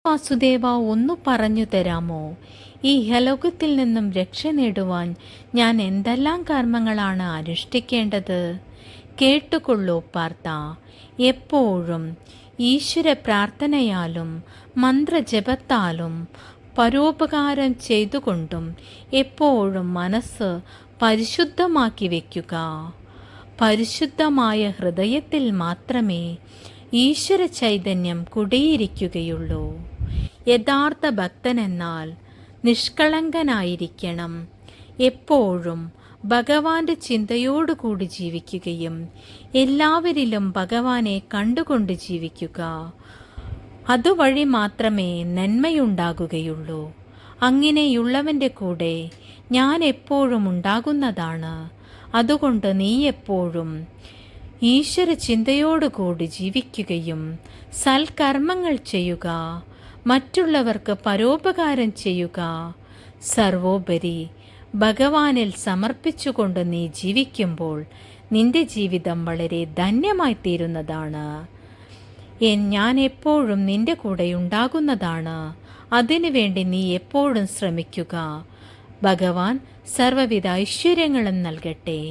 വാസുദേവ, ഒന്നു പറഞ്ഞു തരാമോ? ഈ ഹലോകത്തിൽ നിന്നും രക്ഷ നേടുവാൻ ഞാൻ എന്തെല്ലാം കർമ്മങ്ങളാണ് അനുഷ്ഠിക്കേണ്ടത്? കേട്ടുകൊള്ളൂ പാർത്ത. എപ്പോഴും ഈശ്വര പ്രാർത്ഥനയാലും മന്ത്രജപത്താലും പരോപകാരം ചെയ്തുകൊണ്ടും എപ്പോഴും മനസ്സ് പരിശുദ്ധമാക്കി വയ്ക്കുക. പരിശുദ്ധമായ ഹൃദയത്തിൽ മാത്രമേ ഈശ്വര ചൈതന്യം കുടിയിരിക്കുകയുള്ളൂ. യഥാർത്ഥ ഭക്തനെന്നാൽ നിഷ്കളങ്കനായിരിക്കണം. എപ്പോഴും ഭഗവാന്റെ ചിന്തയോടുകൂടി ജീവിക്കുകയും എല്ലാവരിലും ഭഗവാനെ കണ്ടുകൊണ്ട് ജീവിക്കുക. അതുവഴി മാത്രമേ നന്മയുണ്ടാകുകയുള്ളൂ. അങ്ങനെയുള്ളവൻ്റെ കൂടെ ഞാൻ എപ്പോഴും ഉണ്ടാകുന്നതാണ്. അതുകൊണ്ട് നീ എപ്പോഴും ഈശ്വര ചിന്തയോടുകൂടി ജീവിക്കുകയും സൽക്കർമ്മങ്ങൾ ചെയ്യുക, മറ്റുള്ളവർക്ക് പരോപകാരം ചെയ്യുക. സർവോപരി ഭഗവാനിൽ സമർപ്പിച്ചുകൊണ്ട് നീ ജീവിക്കുമ്പോൾ നിന്റെ ജീവിതം വളരെ ധന്യമായി തീരുന്നതാണ്. ഞാൻ എപ്പോഴും നിന്റെ കൂടെ ഉണ്ടാകുന്നതാണ്. അതിനുവേണ്ടി നീ എപ്പോഴും ശ്രമിക്കുക. ഭഗവാൻ സർവ്വവിധ ഐശ്വര്യങ്ങളും നൽകട്ടെ.